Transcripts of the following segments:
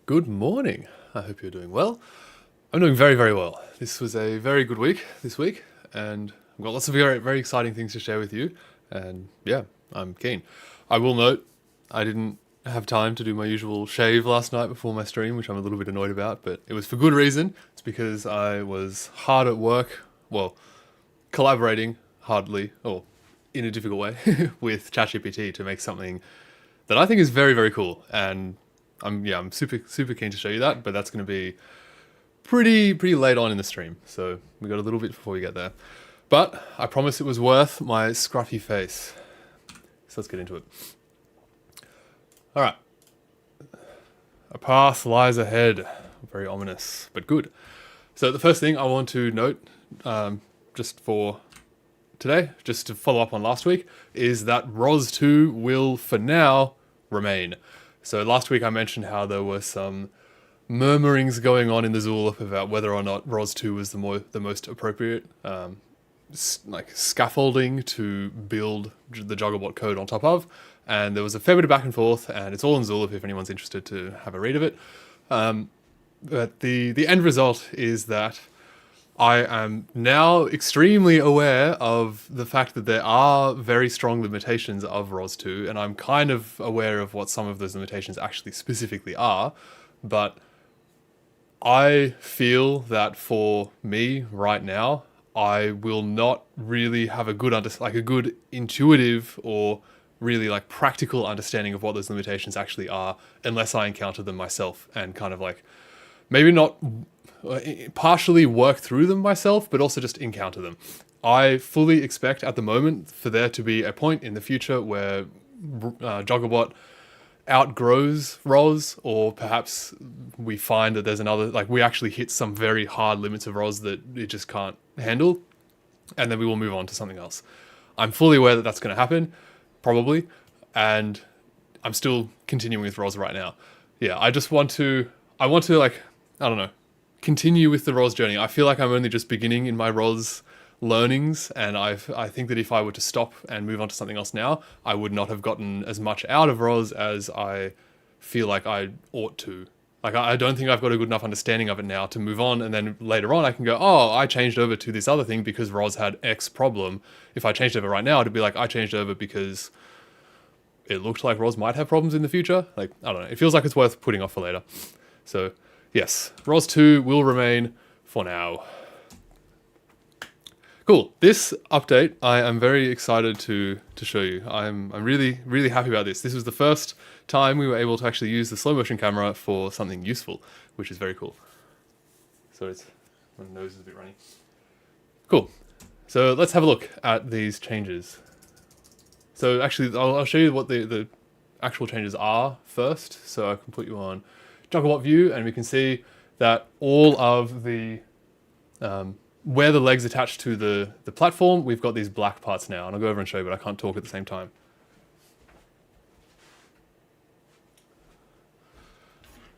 Good morning. I hope you're doing well. I'm doing very, very well. This was a very good week this week, and I've got lots of very, very exciting things to share with you. And yeah, I'm keen. I will note I didn't have time to do my usual shave last night before my stream, which I'm a little bit annoyed about, but it was for good reason. It's because I was hard at work, well, collaborating hardly, or in a difficult way, with ChatGPT to make something that I think is very, very cool. And I'm super keen to show you that, but that's going to be pretty late on in the stream, so we got a little bit before we get there. But I promise it was worth my scruffy face. So let's get into it. All right, a path lies ahead. Very ominous, but good. So the first thing I want to note, just for today, just to follow up on last week, is that ROS2 will, for now, remain. So last week I mentioned how there were some murmurings going on in the Zulip about whether or not ROS2 was the most appropriate scaffolding to build the Jugglebot code on top of, and there was a fair bit of back and forth, and it's all in Zulip if anyone's interested to have a read of it. But the end result is that I am now extremely aware of the fact that there are very strong limitations of ROS2, and I'm kind of aware of what some of those limitations actually specifically are, but I feel that for me right now, I will not really have a good a good intuitive or really like practical understanding of what those limitations actually are unless I encounter them myself and kind of like maybe not partially work through them myself, but also just encounter them. I fully expect at the moment for there to be a point in the future where Jugglebot outgrows ROS, or perhaps we find that there's another, like we actually hit some very hard limits of ROS that it just can't handle, and then we will move on to something else. I'm fully aware that that's going to happen, probably, and I'm still continuing with ROS right now. Yeah, I want to like, I don't know, continue with the ROS journey. I feel like I'm only just beginning in my ROS learnings, and I think that if I were to stop and move on to something else now, I would not have gotten as much out of ROS as I feel like I ought to. Like, I don't think I've got a good enough understanding of it now to move on, and then later on I can go, oh, I changed over to this other thing because ROS had X problem. If I changed over right now, it'd be like, I changed over because it looked like ROS might have problems in the future. Like, I don't know. It feels like it's worth putting off for later. So, yes, ROS2 will remain for now. Cool. This update, I am very excited to show you. I'm really happy about this. This was the first time we were able to actually use the slow motion camera for something useful, which is very cool. So my nose is a bit runny. Cool. So let's have a look at these changes. So actually, I'll show you what the actual changes are first. So I can put you on Jugglebot view, and we can see that all of the where the legs attach to the platform, we've got these black parts now. And I'll go over and show you, but I can't talk at the same time.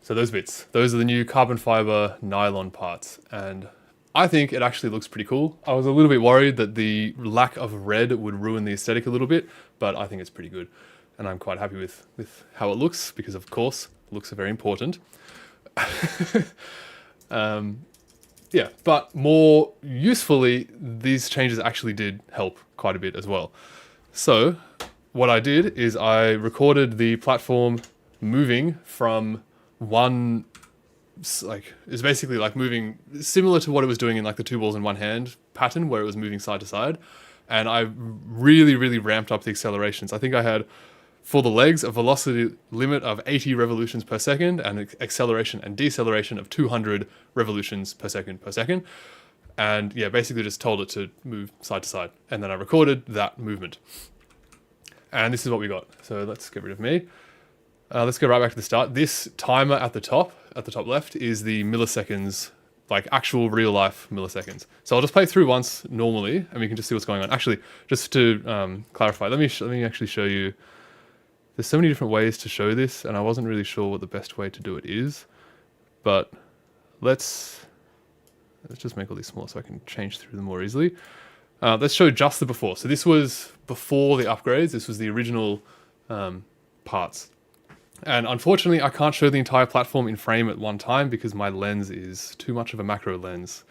So those bits, those are the new carbon fiber nylon parts. And I think it actually looks pretty cool. I was a little bit worried that the lack of red would ruin the aesthetic a little bit, but I think it's pretty good. And I'm quite happy with how it looks, because of course, looks are very important. Yeah, but more usefully, these changes actually did help quite a bit as well. So what I did is I recorded the platform moving from one, like, it's basically like moving similar to what it was doing in like the two balls in one hand pattern where it was moving side to side. And I really ramped up the accelerations. I think I had, for the legs, a velocity limit of 80 revolutions per second and an acceleration and deceleration of 200 revolutions per second. And yeah, basically just told it to move side to side. And then I recorded that movement. And this is what we got. So let's get rid of me. Let's go right back to the start. This timer at the top left, is the milliseconds, like actual real life milliseconds. So I'll just play through once normally, and we can just see what's going on. Actually, just to clarify, let me actually show you. There's so many different ways to show this, and I wasn't really sure what the best way to do it is. But let's just make all these small so I can change through them more easily. Let's show just the before. So this was before the upgrades. This was the original parts. And unfortunately, I can't show the entire platform in frame at one time because my lens is too much of a macro lens.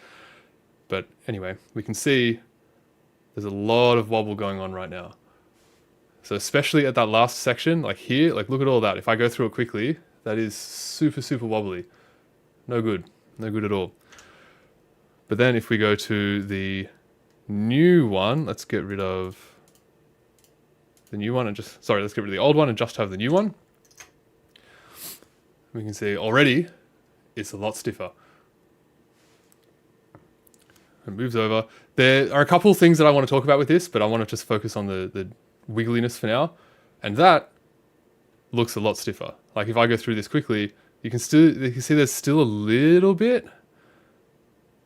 But anyway, we can see there's a lot of wobble going on right now. So especially at that last section, like here, like look at all that. If I go through it quickly, that is super, super wobbly. No good. No good at all. But then if we go to the new one, let's get rid of the new one and just, sorry, let's get rid of the old one and just have the new one. We can see already it's a lot stiffer. It moves over. There are a couple of things that I want to talk about with this, but I want to just focus on the wiggliness for now. And that looks a lot stiffer. Like if I go through this quickly, you can see there's still a little bit,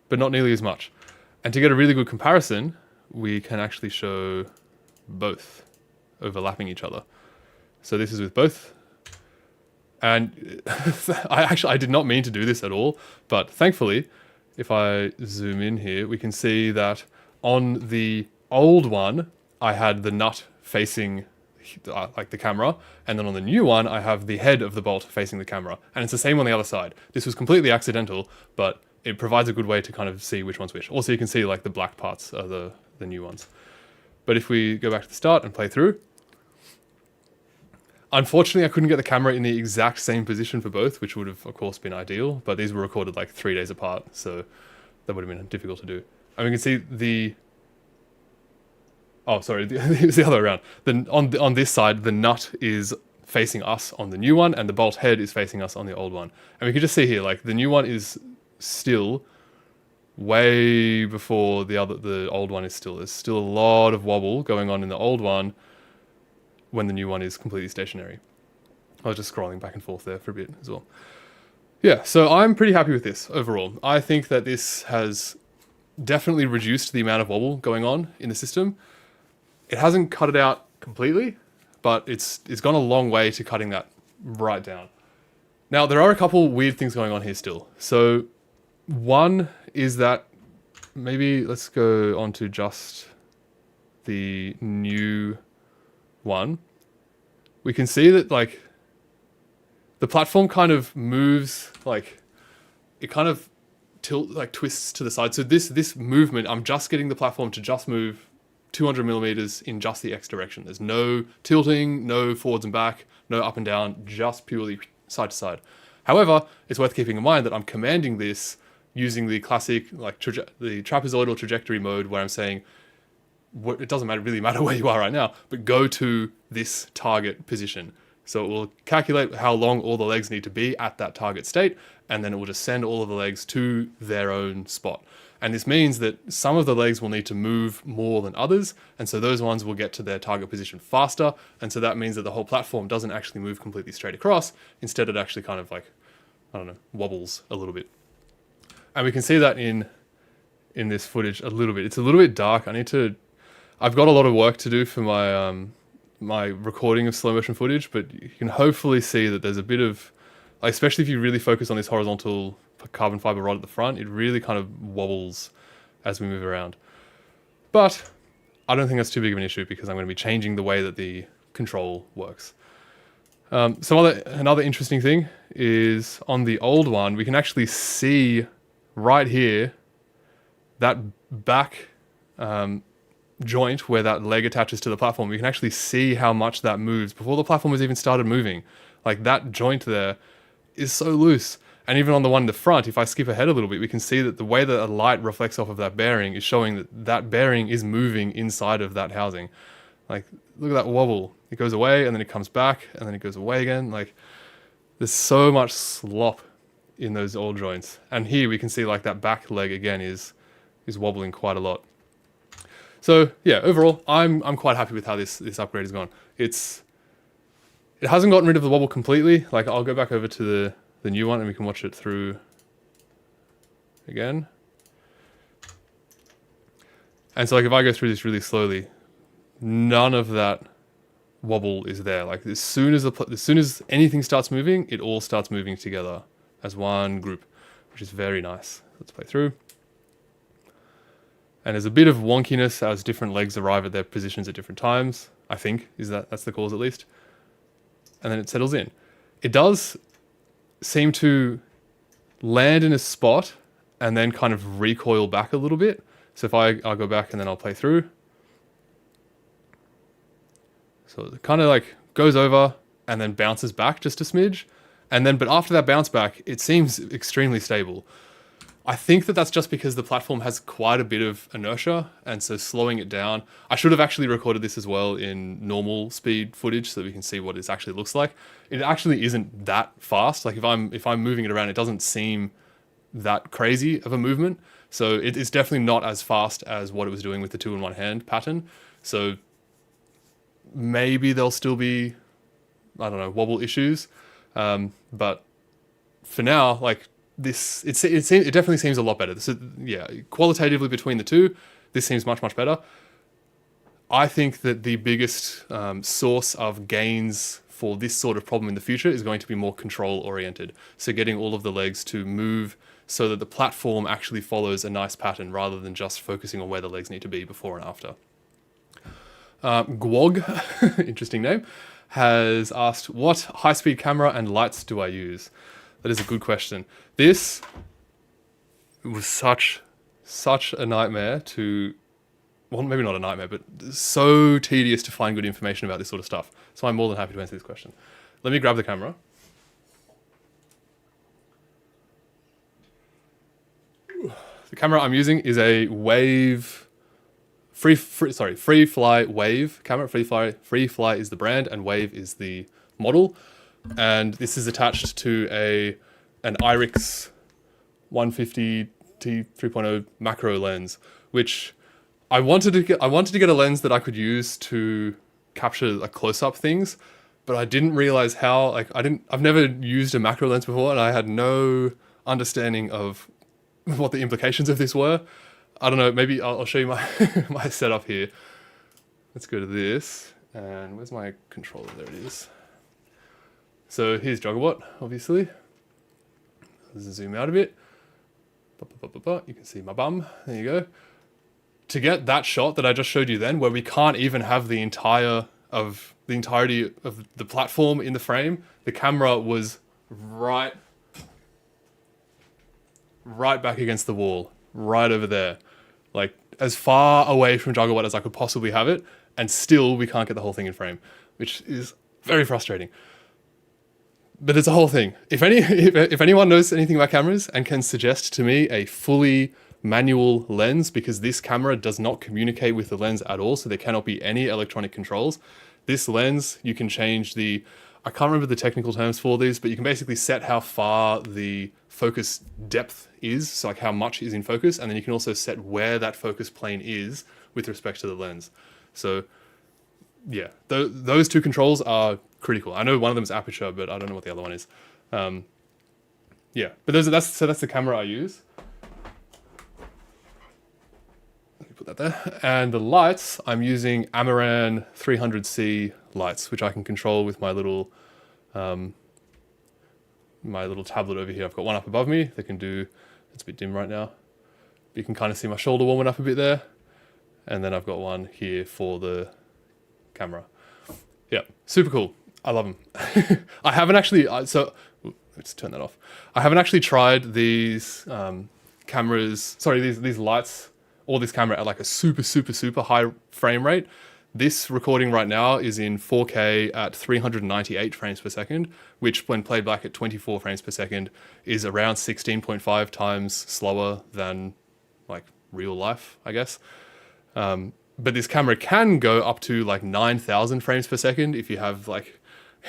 but not nearly as much. And to get a really good comparison, we can actually show both overlapping each other. So this is with both. And I did not mean to do this at all, but thankfully, if I zoom in here, we can see that on the old one, I had the nut facing like the camera, and then on the new one, I have the head of the bolt facing the camera. And it's the same on the other side. This was completely accidental, but it provides a good way to kind of see which one's which. Also, you can see like the black parts are the new ones. But if we go back to the start and play through, unfortunately, I couldn't get the camera in the exact same position for both, which would have, of course, been ideal. But these were recorded like 3 days apart, so that would have been difficult to do. And we can see the... Oh, sorry, it was the other way around. Then on this side, the nut is facing us on the new one, and the bolt head is facing us on the old one. And we can just see here, like the new one is still way before the old one is still. There's still a lot of wobble going on in the old one when the new one is completely stationary. I was just scrolling back and forth there for a bit as well. Yeah, so I'm pretty happy with this overall. I think that this has definitely reduced the amount of wobble going on in the system. It hasn't cut it out completely, but it's gone a long way to cutting that right down. Now, there are a couple weird things going on here still. So one is that maybe let's go on to just the new one. We can see that like the platform kind of moves, like it kind of twists to the side. So this movement, I'm just getting the platform to just move 200 millimeters in just the X direction. There's no tilting, no forwards and back, no up and down, just purely side to side. However, it's worth keeping in mind that I'm commanding this using the classic like the trapezoidal trajectory mode, where I'm saying it doesn't really matter where you are right now, but go to this target position. So it will calculate how long all the legs need to be at that target state, and then it will just send all of the legs to their own spot. And this means that some of the legs will need to move more than others, and so those ones will get to their target position faster, and so that means that the whole platform doesn't actually move completely straight across. Instead, it actually kind of like, I don't know, wobbles a little bit. And we can see that in this footage a little bit. It's a little bit dark. I've got a lot of work to do for my my recording of slow motion footage, but you can hopefully see that there's a bit of, like, especially if you really focus on this horizontal carbon fiber rod at the front, it really kind of wobbles as we move around. But I don't think that's too big of an issue because I'm going to be changing the way that the control works. Another interesting thing is on the old one, we can actually see right here that back joint where that leg attaches to the platform. We can actually see how much that moves before the platform has even started moving. Like that joint there is so loose. And even on the one in the front, if I skip ahead a little bit, we can see that the way that a light reflects off of that bearing is showing that that bearing is moving inside of that housing. Like, look at that wobble. It goes away and then it comes back and then it goes away again. Like, there's so much slop in those old joints. And here we can see like that back leg again is wobbling quite a lot. So yeah, overall, I'm quite happy with how this upgrade has gone. It hasn't gotten rid of the wobble completely. Like, I'll go back over to the new one and we can watch it through again. And so like if I go through this really slowly, none of that wobble is there. Like as soon as anything starts moving, it all starts moving together as one group, which is very nice. Let's play through. And there's a bit of wonkiness as different legs arrive at their positions at different times, I think, that's the cause at least. And then it settles in. It does seem to land in a spot and then kind of recoil back a little bit. So if I'll go back and then I'll play through. So it kind of like goes over and then bounces back just a smidge. And then, but after that bounce back, it seems extremely stable. I think that that's just because the platform has quite a bit of inertia, and so slowing it down. I should have actually recorded this as well in normal speed footage so that we can see what it actually looks like. It actually isn't that fast. Like if I'm moving it around, it doesn't seem that crazy of a movement. So it is definitely not as fast as what it was doing with the 2-in-1 hand pattern. So maybe there'll still be, I don't know, wobble issues. But for now, like this, it definitely seems a lot better. So yeah, qualitatively between the two, this seems much, much better. I think that the biggest source of gains for this sort of problem in the future is going to be more control oriented. So getting all of the legs to move so that the platform actually follows a nice pattern rather than just focusing on where the legs need to be before and after. Gwog, interesting name, has asked, what high-speed camera and lights do I use? That is a good question. This was such a nightmare to, well, maybe not a nightmare, but so tedious to find good information about this sort of stuff. So I'm more than happy to answer this question. Let me grab the camera. The camera I'm using is a Wave, Free Fly Wave camera. Free Fly is the brand and Wave is the model. And this is attached to an IRIX 150 T3.0 macro lens, which I wanted to get a lens that I could use to capture like close-up things, but I didn't realize how, like I've never used a macro lens before and I had no understanding of what the implications of this were. I don't know, maybe I'll show you my my setup here. Let's go to this, and where's my controller? There it is. So here's Jugglebot, obviously. Let's zoom out a bit. You can see my bum, there you go. To get that shot that I just showed you then, where we can't even have the entirety of the platform in the frame, the camera was right back against the wall, right over there. Like as far away from Jugglebot as I could possibly have it, and still we can't get the whole thing in frame, which is very frustrating. But it's a whole thing. If anyone knows anything about cameras and can suggest to me a fully manual lens, because this camera does not communicate with the lens at all, so there cannot be any electronic controls. This lens, you can change I can't remember the technical terms for these, but you can basically set how far the focus depth is, so like how much is in focus, and then you can also set where that focus plane is with respect to the lens. So yeah, those two controls are critical. I know one of them is aperture, but I don't know what the other one is. Yeah, but that's the camera I use. Let me put that there. And the lights, I'm using Amaran 300C lights, which I can control with my little tablet over here. I've got one up above me that can do, it's a bit dim right now, but you can kind of see my shoulder warming up a bit there. And then I've got one here for the camera. Yeah, super cool. I love them. I haven't actually, let's turn that off. I haven't actually tried these these lights or this camera at like a super high frame rate. This recording right now is in 4K at 398 frames per second, which when played back at 24 frames per second is around 16.5 times slower than like real life, I guess. But this camera can go up to like 9,000 frames per second if you have like,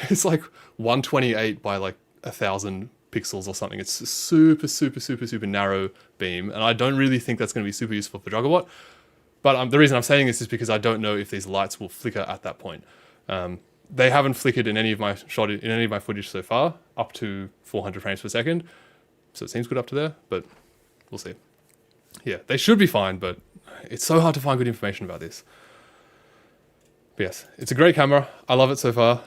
it's like 128 by like 1,000 pixels or something. It's a super narrow beam, and I don't really think that's going to be super useful for Jugglebot. But the reason I'm saying this is because I don't know if these lights will flicker at that point. They haven't flickered in any of my footage so far, up to 400 frames per second. So it seems good up to there, but we'll see. Yeah, they should be fine, but it's so hard to find good information about this. But yes, it's a great camera. I love it so far.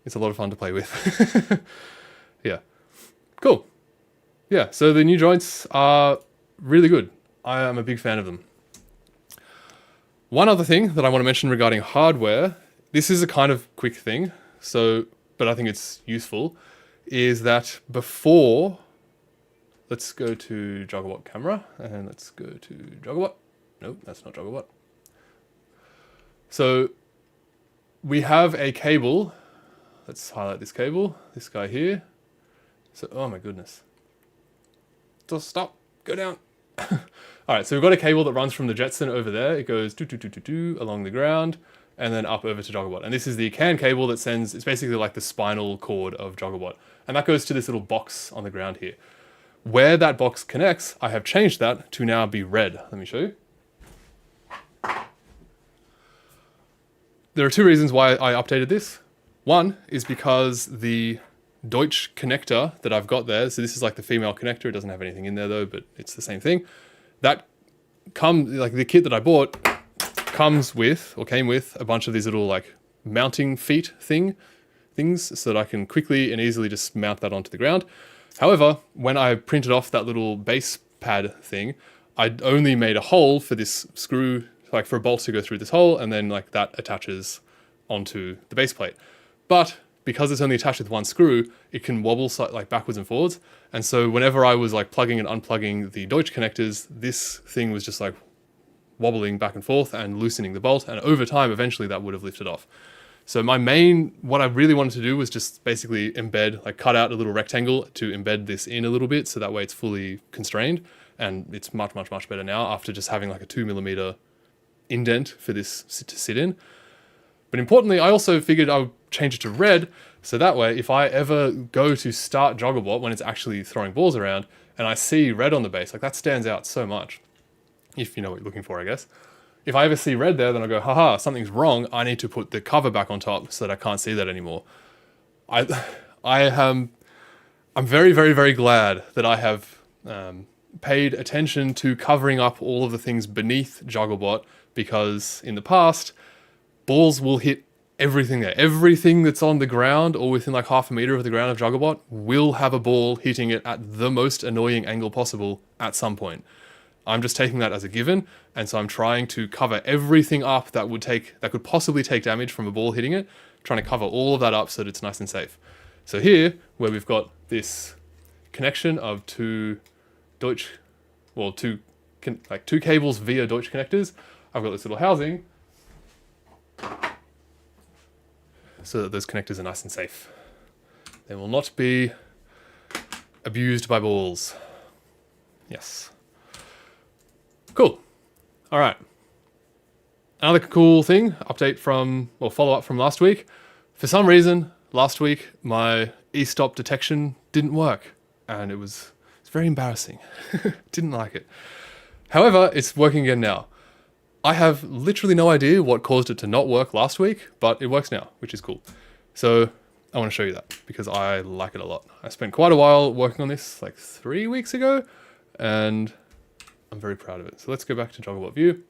It's a lot of fun to play with. Yeah, cool. Yeah, so the new joints are really good. I am a big fan of them. One other thing that I want to mention regarding hardware, this is a kind of quick thing. So but I think it's useful, is that before, let's go to Jugglebot camera, and let's go to Jugglebot. Nope, that's not Jugglebot. So we have a cable. Let's highlight this cable, this guy here. So, oh my goodness. Just stop, go down. All right, so we've got a cable that runs from the Jetson over there. It goes along the ground and then up over to Jugglebot. And this is the CAN cable that sends, it's basically like the spinal cord of Jugglebot. And that goes to this little box on the ground here. Where that box connects, I have changed that to now be red. Let me show you. There are two reasons why I updated this. One is because the Deutsch connector that I've got there, so this is like the female connector, it doesn't have anything in there though, but it's the same thing. That comes, like the kit that I bought comes with, or came with, a bunch of these little like mounting feet things so that I can quickly and easily just mount that onto the ground. However, when I printed off that little base pad thing, I only made a hole for this screw, like for a bolt to go through this hole, and then like that attaches onto the base plate. But because it's only attached with one screw, it can wobble like backwards and forwards. And so whenever I was like plugging and unplugging the Deutsch connectors, this thing was just like wobbling back and forth and loosening the bolt. And over time, eventually that would have lifted off. So what I really wanted to do was just basically embed, like cut out a little rectangle to embed this in a little bit. So that way it's fully constrained. And it's much, much, much better now after just having like a 2mm indent for this to sit in. But importantly, I also figured I would change it to red, so that way if I ever go to start Jugglebot when it's actually throwing balls around and I see red on the base, like that stands out so much, if you know what you're looking for, I guess. If I ever see red there, then I go, haha, something's wrong, I need to put the cover back on top so that I can't see that anymore. I'm very, very, very glad that I have paid attention to covering up all of the things beneath Jugglebot, because in the past, balls will hit everything there. Everything that's on the ground or within like half a meter of the ground of Jugglebot will have a ball hitting it at the most annoying angle possible at some point. I'm just taking that as a given, and so I'm trying to cover everything up that could possibly take damage from a ball hitting it, trying to cover all of that up so that it's nice and safe. So here, where we've got this connection of two cables via Deutsch connectors, I've got this little housing so that those connectors are nice and safe. They will not be abused by balls. Yes. Cool. All right. Another cool thing, follow-up from last week. For some reason, last week, my e-stop detection didn't work, and it's very embarrassing. Didn't like it. However, it's working again now. I have literally no idea what caused it to not work last week, but it works now, which is cool. So I want to show you that because I like it a lot. I spent quite a while working on this like 3 weeks ago, and I'm very proud of it. So let's go back to Jugglebot view.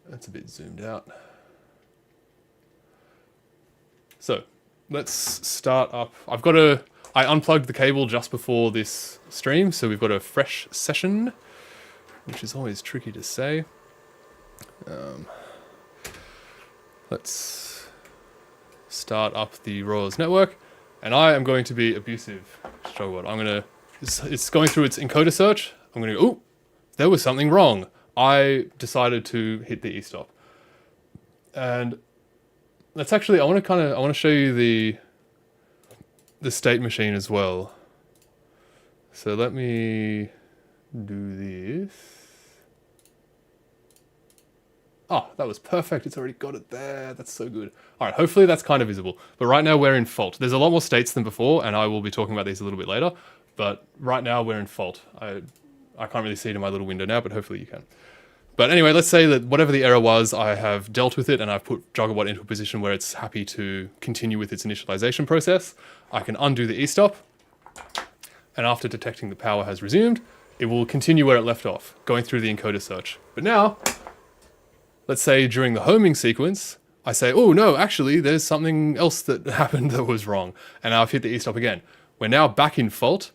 That's a bit zoomed out. So let's start up. I unplugged the cable just before this stream, so we've got a fresh session, which is always tricky to say. Let's start up the ROS network, and I am going to be abusive. It's going through its encoder search. I'm going to go, oh, there was something wrong. I decided to hit the e-stop. And let's actually, I want to show you the state machine as well. So let me do this. Oh, that was perfect. It's already got it there. That's so good. All right, hopefully that's kind of visible. But right now we're in fault. There's a lot more states than before, and I will be talking about these a little bit later. But right now we're in fault. I can't really see it in my little window now, but hopefully you can. But anyway, let's say that whatever the error was, I have dealt with it, and I've put Jugglebot into a position where it's happy to continue with its initialization process. I can undo the e-stop, and after detecting the power has resumed, it will continue where it left off, going through the encoder search. But now, let's say during the homing sequence, I say, oh no, actually there's something else that happened that was wrong. And I've hit the e-stop again. We're now back in fault.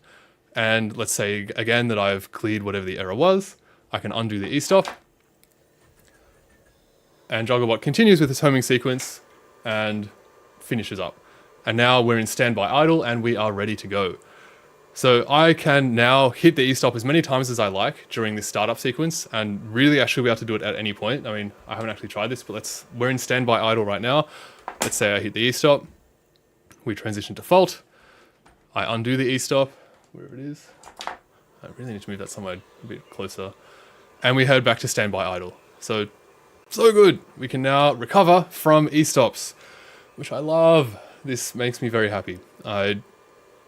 And let's say again that I've cleared whatever the error was. I can undo the e-stop. And Jugglebot continues with its homing sequence and finishes up. And now we're in standby idle and we are ready to go. So I can now hit the e-stop as many times as I like during this startup sequence, and really I should be able to do it at any point. I mean, I haven't actually tried this, but we're in standby idle right now. Let's say I hit the e-stop, we transition to default, I undo the e-stop, wherever it is. I really need to move that somewhere a bit closer. And we head back to standby idle. So good. We can now recover from e-stops, which I love. This makes me very happy. I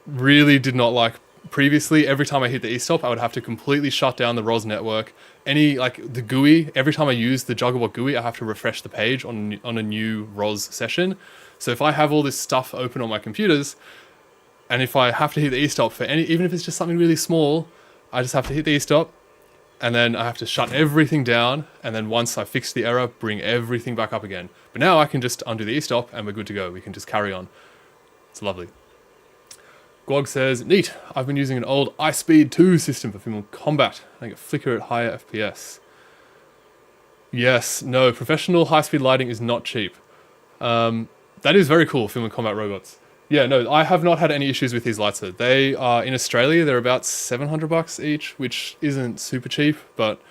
really did not like previously. Every time I hit the e-stop, I would have to completely shut down the ROS network. The GUI, every time I use the Jugglebot GUI, I have to refresh the page on a new ROS session. So if I have all this stuff open on my computers, and if I have to hit the e-stop for even if it's just something really small, I just have to hit the e-stop, and then I have to shut everything down, and then once I fix the error, bring everything back up again. But now I can just undo the e-stop and we're good to go. We can just carry on. It's lovely. Gwog says, neat, I've been using an old iSpeed 2 system for film combat. I get flicker at higher FPS. Yes, no, professional high-speed lighting is not cheap. That is very cool, film and combat robots. Yeah, no, I have not had any issues with these lights. They are, in Australia, they're about $700 each, which isn't super cheap, but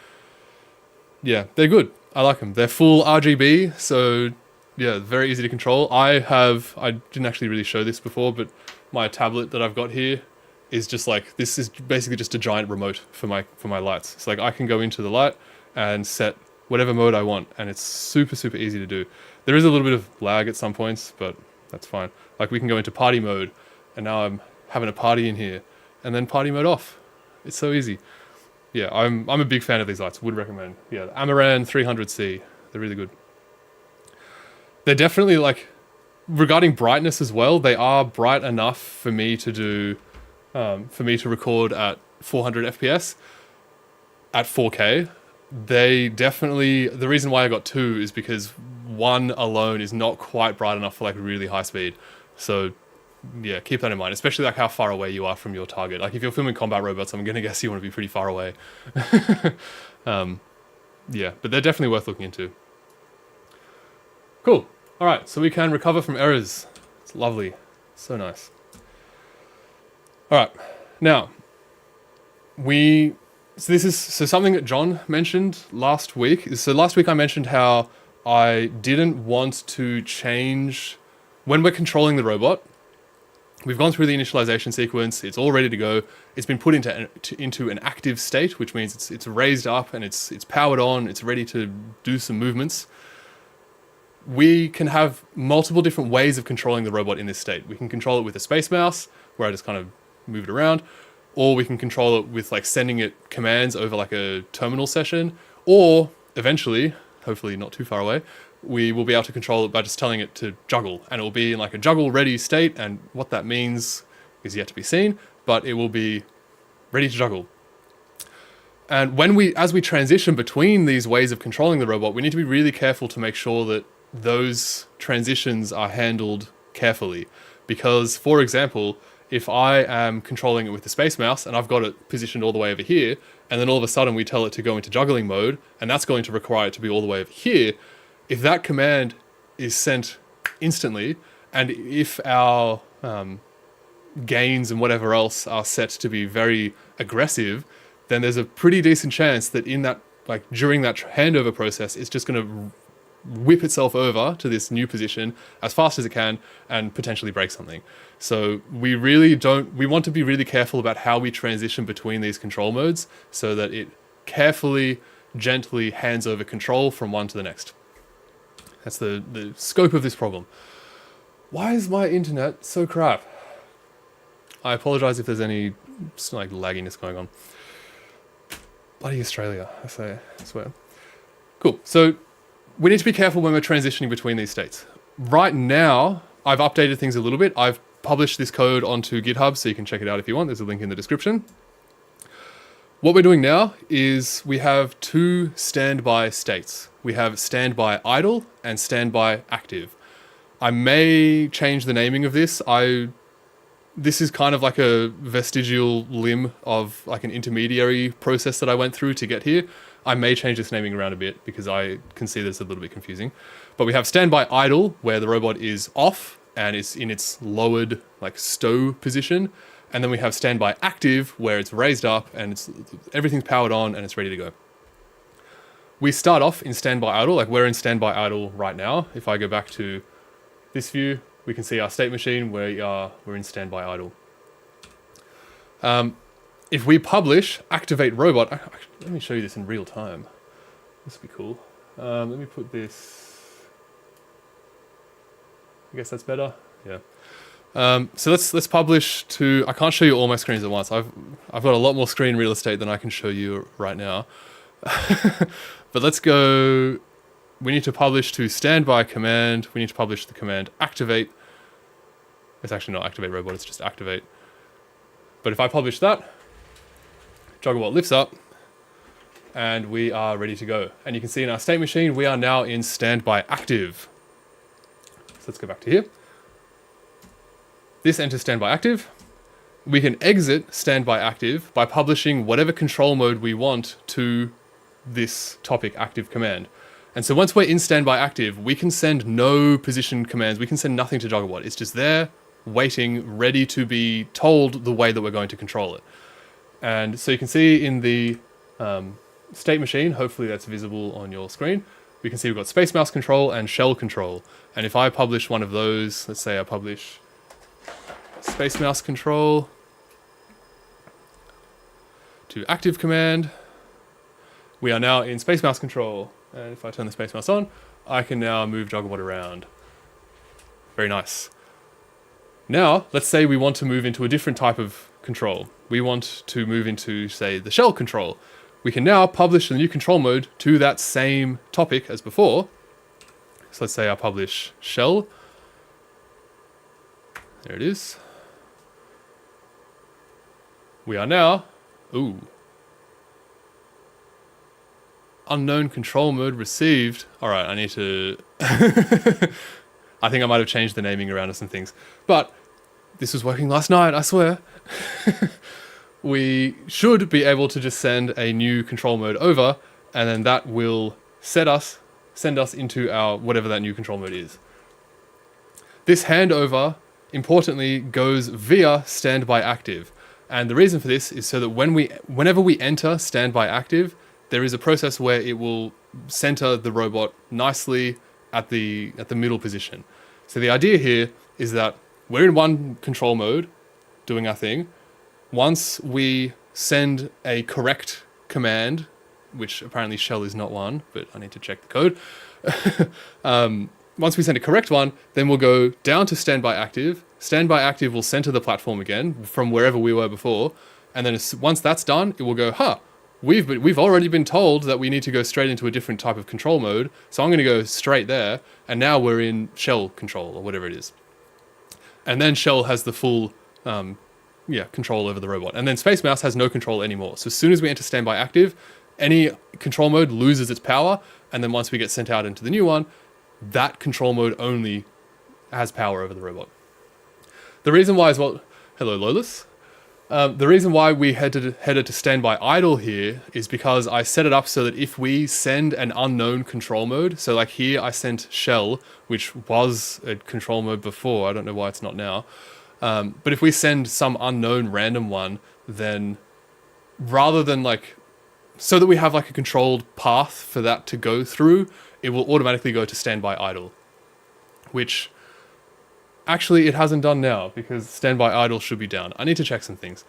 yeah, they're good. I like them. They're full RGB, so yeah, very easy to control. I didn't actually really show this before, but my tablet that I've got here is just like, this is basically just a giant remote for my lights. So like I can go into the light and set whatever mode I want, and it's super, super easy to do. There is a little bit of lag at some points, but that's fine. Like we can go into party mode, and now I'm having a party in here, and then party mode off. It's so easy. Yeah, I'm a big fan of these lights, would recommend. Yeah, the Amaran 300C, they're really good. They're definitely like, regarding brightness as well, they are bright enough for me to do, for me to record at 400 FPS at 4K. They definitely, the reason why I got 2 is because 1 alone is not quite bright enough for like really high speed. So yeah, keep that in mind, especially like how far away you are from your target. Like if you're filming combat robots, I'm gonna guess you want to be pretty far away. Yeah, but they're definitely worth looking into. Cool. All right, so we can recover from errors. It's lovely. So nice. All right, now, so something that John mentioned last week. So last week I mentioned how I didn't want to change, when we're controlling the robot, we've gone through the initialization sequence, it's all ready to go, it's been put into an active state, which means it's raised up and it's powered on, it's ready to do some movements. We can have multiple different ways of controlling the robot in this state. We can control it with a space mouse, where I just kind of move it around, or we can control it with like sending it commands over like a terminal session, or eventually, hopefully not too far away, we will be able to control it by just telling it to juggle, and it will be in like a juggle ready state, and what that means is yet to be seen, but it will be ready to juggle. And as we transition between these ways of controlling the robot, we need to be really careful to make sure that those transitions are handled carefully. Because, for example, if I am controlling it with the space mouse and I've got it positioned all the way over here, and then all of a sudden we tell it to go into juggling mode, and that's going to require it to be all the way over here, if that command is sent instantly, and if our gains and whatever else are set to be very aggressive, then there's a pretty decent chance that during that handover process, it's just going to whip itself over to this new position as fast as it can and potentially break something. So we want to be really careful about how we transition between these control modes so that it carefully, gently hands over control from one to the next. That's the scope of this problem. Why is my internet so crap? I apologize if there's any like lagginess going on. Bloody Australia, I swear. Cool, so we need to be careful when we're transitioning between these states. Right now, I've updated things a little bit. I've published this code onto GitHub, so you can check it out if you want. There's a link in the description. What we're doing now is we have 2 standby states. We have standby idle and standby active. I may change the naming of this. This is kind of like a vestigial limb of like an intermediary process that I went through to get here. I may change this naming around a bit because I can see this a little bit confusing. But we have standby idle, where the robot is off and it's in its lowered like stow position. And then we have standby active where it's raised up and everything's powered on and it's ready to go. We start off in standby idle, like we're in standby idle right now. If I go back to this view, we can see our state machine where we're in standby idle. If we publish activate robot, let me show you this in real time. This would be cool. Let me put this, I guess that's better. Yeah. So let's publish to, I can't show you all my screens at once. I've got a lot more screen real estate than I can show you right now. But let's go, we need to publish to standby command. We need to publish the command activate. It's actually not activate robot, it's just activate. But if I publish that, Jugglebot lifts up and we are ready to go. And you can see in our state machine, we are now in standby active. So let's go back to here. This enters standby active. We can exit standby active by publishing whatever control mode we want to this topic active command. And so once we're in standby active, we can send no position commands. We can send nothing to Jugglebot. It's just there, waiting, ready to be told the way that we're going to control it. And so you can see in the state machine, hopefully that's visible on your screen, we can see we've got space mouse control and shell control. And if I publish one of those, let's say I publish space mouse control to active command, we are now in space mouse control. And if I turn the space mouse on, I can now move Jugglebot around. Very nice. Now, let's say we want to move into a different type of control. We want to move into, say, the shell control. We can now publish the new control mode to that same topic as before. So let's say I publish shell. There it is. We are now, unknown control mode received. All right, I need to, I think I might have changed the naming around of some things, but this was working last night, I swear. We should be able to just send a new control mode over, and then that will send us into our, whatever that new control mode is. This handover, importantly, goes via standby active. And the reason for this is so that whenever we enter standby active, there is a process where it will center the robot nicely at the middle position. So the idea here is that we're in one control mode, doing our thing. Once we send a correct command, which apparently shell is not one, but I need to check the code. Once we send a correct one, then we'll go down to standby active. Standby active will center the platform again from wherever we were before. And then once that's done, it will go, we've already been told that we need to go straight into a different type of control mode. So I'm going to go straight there. And now we're in shell control or whatever it is. And then shell has the full control over the robot. And then space mouse has no control anymore. So as soon as we enter standby active, any control mode loses its power. And then once we get sent out into the new one, that control mode only has power over the robot. The reason why is, well, hello Lolis. The reason why we headed to standby idle here is because I set it up so that if we send an unknown control mode, so like here I sent shell, which was a control mode before, I don't know why it's not now, but if we send some unknown random one, then rather than so that we have a controlled path for that to go through, it will automatically go to standby idle, which actually it hasn't done now because standby idle should be down. I need to check some things.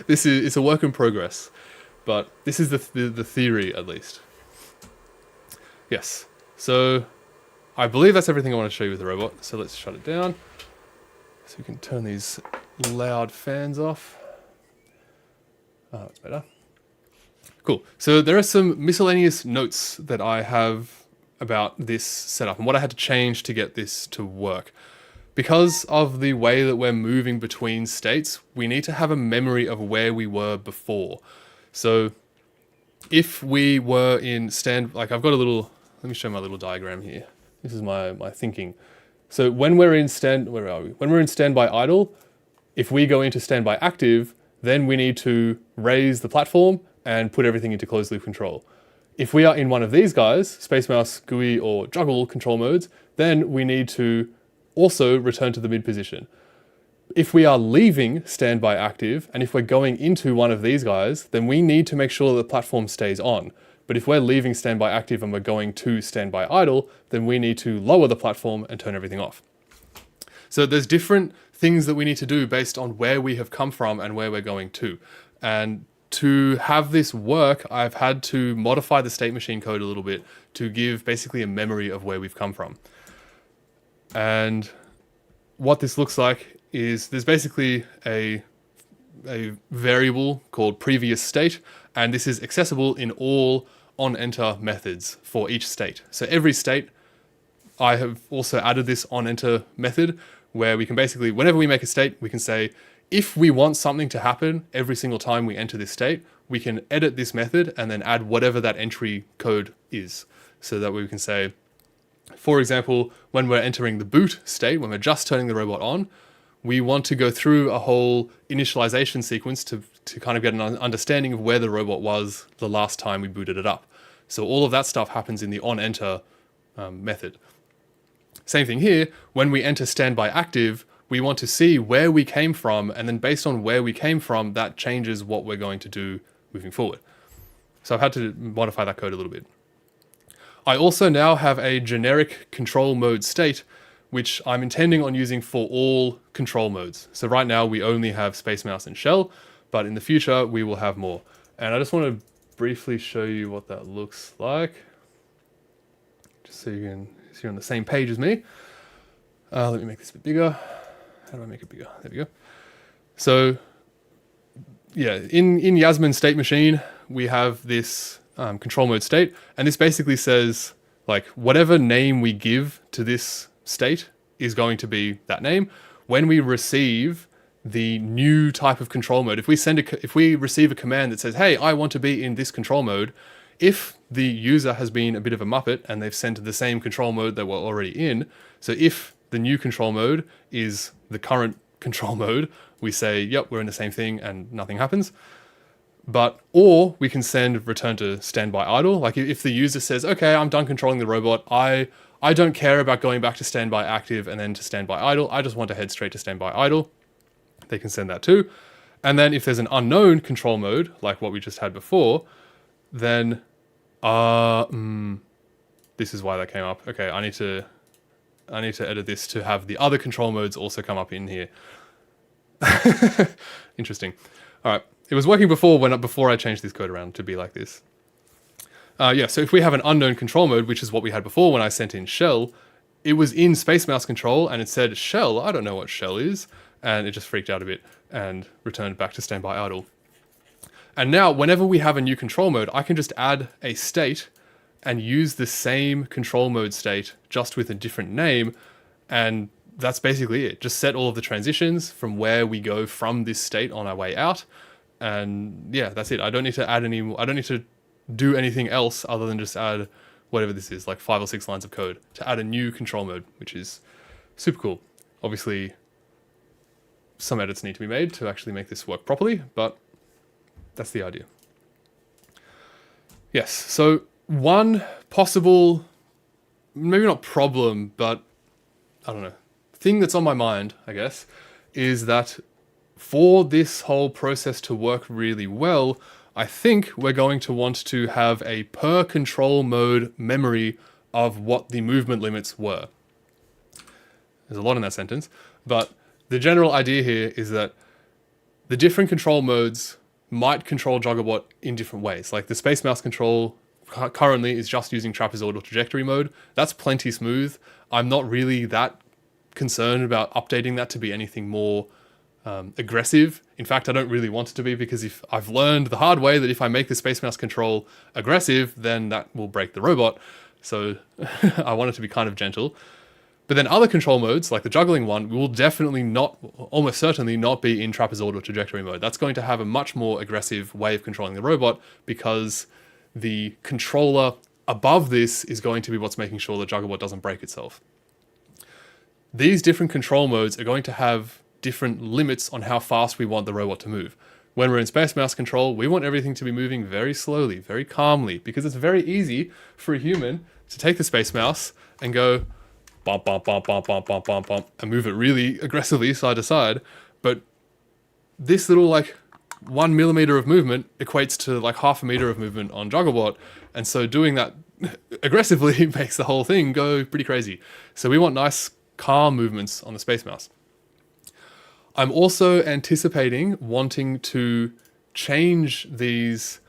It's a work in progress, but this is the theory at least. Yes, so I believe that's everything I want to show you with the robot. So let's shut it down so we can turn these loud fans off. Oh, that's better. Cool. So there are some miscellaneous notes that I have about this setup and what I had to change to get this to work. Because of the way that we're moving between states, we need to have a memory of where we were before. So if we were in I've got a little, let me show my little diagram here. This is my thinking. So when we're in where are we? When we're in standby idle, if we go into standby active, then we need to raise the platform and put everything into closed loop control. If we are in one of these guys, space mouse, GUI, or juggle control modes, then we need to also return to the mid position. If we are leaving standby active, and if we're going into one of these guys, then we need to make sure that the platform stays on. But if we're leaving standby active and we're going to standby idle, then we need to lower the platform and turn everything off. So there's different things that we need to do based on where we have come from and where we're going to. And to have this work, I've had to modify the state machine code a little bit to give basically a memory of where we've come from. And what this looks like is there's basically a variable called previous state, and this is accessible in all onEnter methods for each state. So every state, I have also added this onEnter method where we can basically, whenever we make a state, we can say, if we want something to happen every single time we enter this state, we can edit this method and then add whatever that entry code is. So that we can say, for example, when we're entering the boot state, when we're just turning the robot on, we want to go through a whole initialization sequence to kind of get an understanding of where the robot was the last time we booted it up. So all of that stuff happens in the onEnter method. Same thing here, when we enter standby active, we want to see where we came from, and then based on where we came from, that changes what we're going to do moving forward. So I've had to modify that code a little bit. I also now have a generic control mode state, which I'm intending on using for all control modes. So right now we only have Space Mouse and Shell, but in the future we will have more. And I just want to briefly show you what that looks like, just so you can see you're on the same page as me. Let me make this a bit bigger. How do I make it bigger? There we go. So yeah, in Yasmin State Machine, we have this control mode state, and this basically says, like, whatever name we give to this state is going to be that name. When we receive the new type of control mode, if we receive a command that says, hey, I want to be in this control mode, if the user has been a bit of a muppet and they've sent the same control mode that we're already in, so if the new control mode is the current control mode, we say, yep, we're in the same thing, and nothing happens. Or we can send return to standby idle. Like if the user says, okay, I'm done controlling the robot, I don't care about going back to standby active and then to standby idle, I just want to head straight to standby idle, they can send that too. And then if there's an unknown control mode, like what we just had before, then this is why that came up. Okay, I need to edit this to have the other control modes also come up in here. Interesting. All right, it was working before I changed this code around to be like this. Yeah, so if we have an unknown control mode, which is what we had before when I sent in shell, it was in Space Mouse control and it said shell, I don't know what shell is, and it just freaked out a bit and returned back to standby idle. And now whenever we have a new control mode, I can just add a state and use the same control mode state just with a different name, and that's basically it. Just set all of the transitions from where we go from this state on our way out, and yeah, that's it. I don't need to add I don't need to do anything else other than just add whatever this is, like 5 or 6 lines of code to add a new control mode, which is super cool. Obviously, some edits need to be made to actually make this work properly, but that's the idea. Yes, so one possible, maybe not problem, but I don't know, thing that's on my mind, I guess, is that for this whole process to work really well, I think we're going to want to have a per control mode memory of what the movement limits were. There's a lot in that sentence, but the general idea here is that the different control modes might control Jugglebot in different ways. Like the Space Mouse control currently is just using trapezoidal trajectory mode. That's plenty smooth. I'm not really that concerned about updating that to be anything more aggressive. In fact, I don't really want it to be, because if I've learned the hard way that if I make the Space Mouse control aggressive, then that will break the robot. So I want it to be kind of gentle. But then other control modes, like the juggling one, will definitely not, almost certainly not be in trapezoidal trajectory mode. That's going to have a much more aggressive way of controlling the robot, because the controller above this is going to be what's making sure the Jugglebot doesn't break itself. These different control modes are going to have different limits on how fast we want the robot to move. When we're in Space Mouse control, we want everything to be moving very slowly, very calmly, because it's very easy for a human to take the Space Mouse and go, bump, bump, bump, bump, bump, bump, bump, bump, and move it really aggressively side to side. But this little like 1 millimeter of movement equates to like half a meter of movement on Jugglebot. And so doing that aggressively makes the whole thing go pretty crazy. So we want nice calm movements on the Space Mouse. I'm also anticipating wanting to change these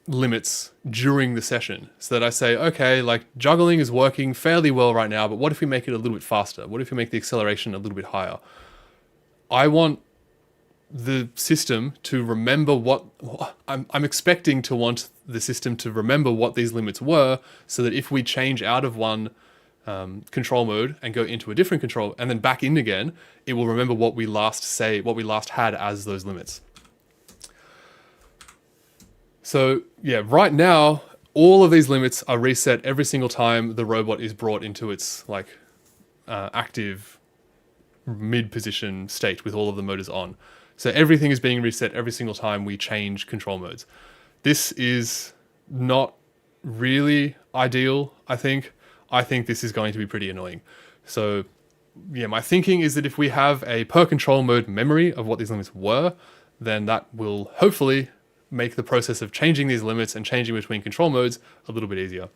limits during the session, so that I say, okay, like juggling is working fairly well right now, but what if we make it a little bit faster? What if we make the acceleration a little bit higher? I want the system to remember what I'm expecting to want the system to remember what these limits were, so that if we change out of one control mode and go into a different control and then back in again, it will remember what we last had as those limits. So yeah, right now, all of these limits are reset every single time the robot is brought into its like active mid-position state with all of the motors on. So everything is being reset every single time we change control modes. This is not really ideal, I think. I think this is going to be pretty annoying. So yeah, my thinking is that if we have a per control mode memory of what these limits were, then that will hopefully make the process of changing these limits and changing between control modes a little bit easier.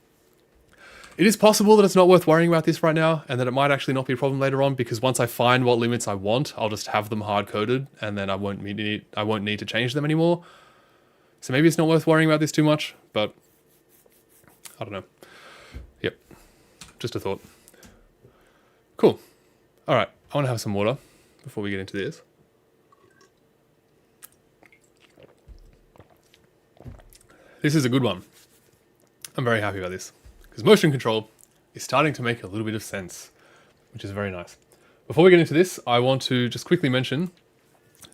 It is possible that it's not worth worrying about this right now, and that it might actually not be a problem later on, because once I find what limits I want, I'll just have them hard-coded, and then I won't need to change them anymore. So maybe it's not worth worrying about this too much, but I don't know. Yep, just a thought. Cool. All right, I want to have some water before we get into this. This is a good one. I'm very happy about this, because motion control is starting to make a little bit of sense, which is very nice. Before we get into this, I want to just quickly mention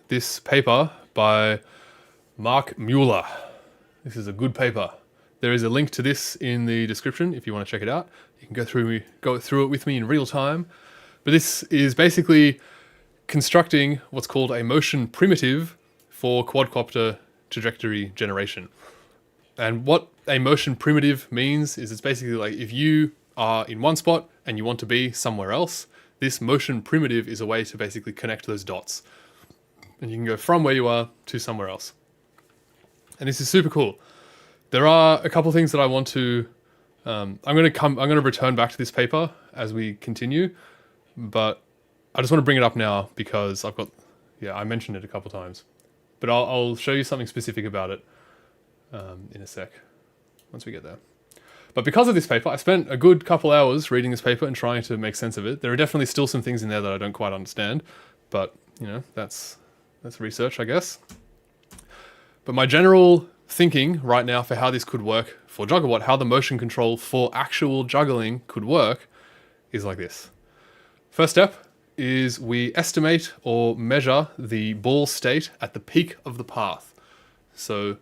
this paper by Mark Mueller. This is a good paper. There is a link to this in the description if you want to check it out. You can go through it with me in real time. But this is basically constructing what's called a motion primitive for quadcopter trajectory generation. And what a motion primitive means is it's basically like if you are in one spot and you want to be somewhere else, this motion primitive is a way to basically connect those dots. And you can go from where you are to somewhere else. And this is super cool. There are a couple things that I want to, I'm going to return back to this paper as we continue, but I just want to bring it up now because I mentioned it a couple times, but I'll show you something specific about it in a sec, once we get there. But because of this paper, I spent a good couple hours reading this paper and trying to make sense of it. There are definitely still some things in there that I don't quite understand, but you know, that's research, I guess. But my general thinking right now for how this could work for Jugglebot, how the motion control for actual juggling could work, is like this. First step is we estimate or measure the ball state at the peak of the path. So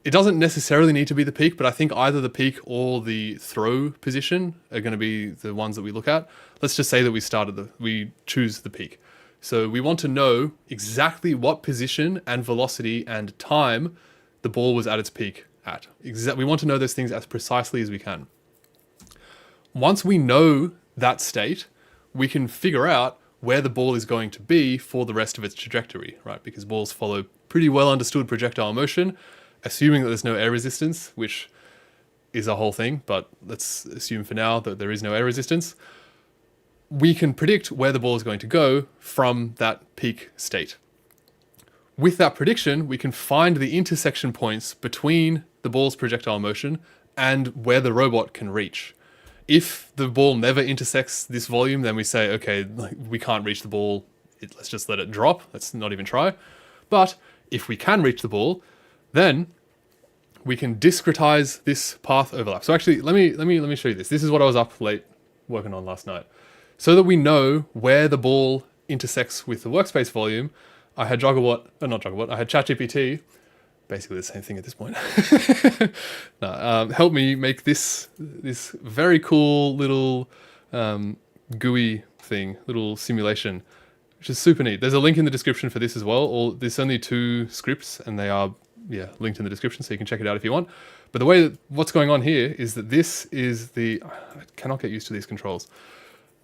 it doesn't necessarily need to be the peak, but I think either the peak or the throw position are going to be the ones that we look at. Let's just say that we choose the peak. So we want to know exactly what position and velocity and time the ball was at its peak at. We want to know those things as precisely as we can. Once we know that state, we can figure out where the ball is going to be for the rest of its trajectory, right? Because balls follow pretty well understood projectile motion, assuming that there's no air resistance, which is a whole thing, but let's assume for now that there is no air resistance. We can predict where the ball is going to go from that peak state. With that prediction, we can find the intersection points between the ball's projectile motion and where the robot can reach. If the ball never intersects this volume, then we say, okay, we can't reach the ball. Let's just let it drop. Let's not even try. But if we can reach the ball, then we can discretize this path overlap. So actually, let me show you this. This is what I was up late working on last night. So that we know where the ball intersects with the workspace volume, I had I had ChatGPT, basically the same thing at this point, help me make this very cool little GUI thing, little simulation, which is super neat. There's a link in the description for this as well. There's only 2 scripts and they are yeah, linked in the description so you can check it out if you want. But the way that what's going on here is that this is I cannot get used to these controls.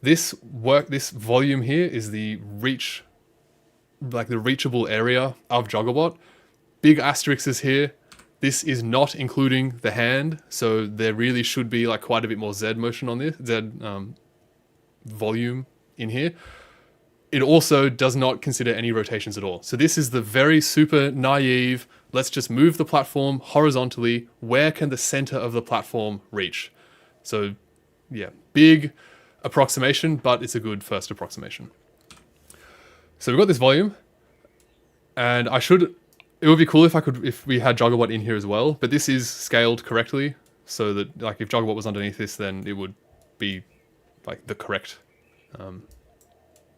This volume here is the reach, like the reachable area of Jugglebot. Big asterisks is here. This is not including the hand, so there really should be like quite a bit more Z motion on this, volume in here. It also does not consider any rotations at all. So this is the very super naive, let's just move the platform horizontally. Where can the center of the platform reach? So yeah, big approximation, but it's a good first approximation. So we've got this volume, and it would be cool if we had Jugglebot in here as well, but this is scaled correctly, so that like if Jugglebot was underneath this, then it would be like the correct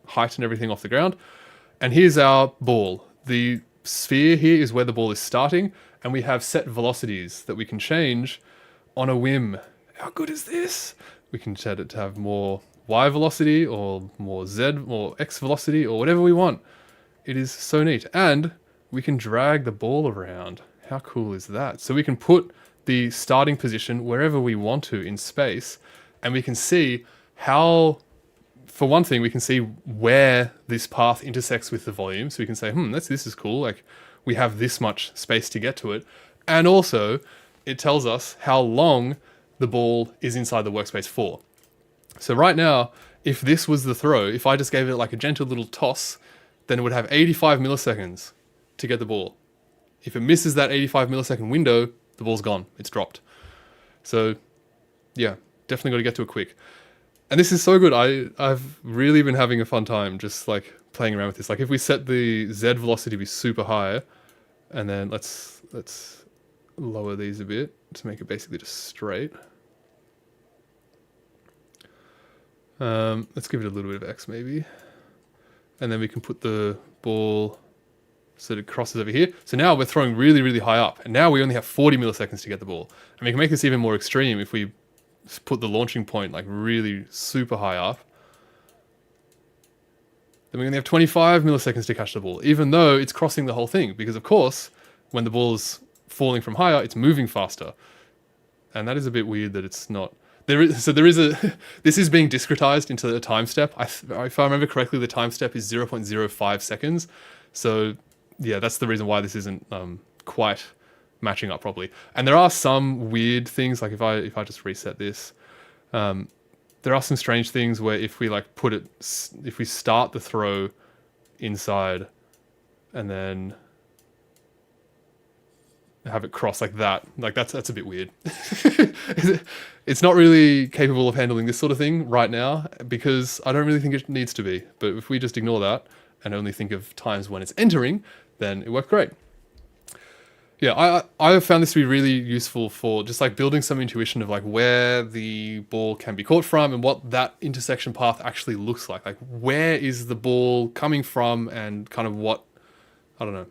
height and everything off the ground. And here's our ball. The sphere here is where the ball is starting, and we have set velocities that we can change on a whim. How good is this? We can set it to have more Y velocity or more Z or X velocity or whatever we want. It is so neat. And we can drag the ball around. How cool is that? So we can put the starting position wherever we want to in space, and we can see how, for one thing, we can see where this path intersects with the volume. So we can say, this is cool. Like we have this much space to get to it. And also it tells us how long the ball is inside the workspace for. So right now, if this was the throw, if I just gave it like a gentle little toss, then it would have 85 milliseconds to get the ball. If it misses that 85 millisecond window, the ball's gone. It's dropped. So yeah, definitely got to get to it quick. And this is so good. I've really been having a fun time just like playing around with this. Like if we set the Z velocity to be super high, and then let's lower these a bit to make it basically just straight. Let's give it a little bit of X maybe. And then we can put the ball so that it crosses over here. So now we're throwing really, really high up. And now we only have 40 milliseconds to get the ball. And we can make this even more extreme if we put the launching point like really super high up. Then we only have 25 milliseconds to catch the ball, even though it's crossing the whole thing. Because of course, when the ball is falling from higher, it's moving faster. And that is a bit weird that it's not. This is being discretized into a time step. If I remember correctly, the time step is 0.05 seconds. So yeah, that's the reason why this isn't quite matching up properly. And there are some weird things, like if I just reset this, there are some strange things where if we like if we start the throw inside and then have it cross like that, like that's a bit weird. It's not really capable of handling this sort of thing right now because I don't really think it needs to be. But if we just ignore that and only think of times when it's entering, then it worked great. Yeah, I have found this to be really useful for just like building some intuition of like where the ball can be caught from and what that intersection path actually looks like. Like where is the ball coming from and kind of what, I don't know.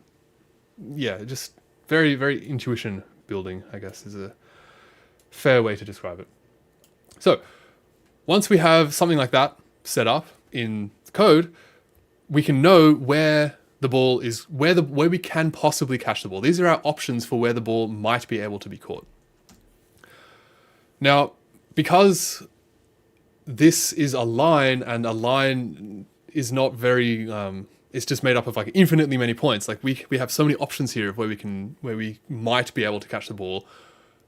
Yeah, just very, very intuition building, I guess, is a fair way to describe it. So once we have something like that set up in code, we can know where the ball is, where we can possibly catch the ball. These are our options for where the ball might be able to be caught. Now, because this is a line and a line is not very, it's just made up of like infinitely many points. Like we have so many options here of where we might be able to catch the ball.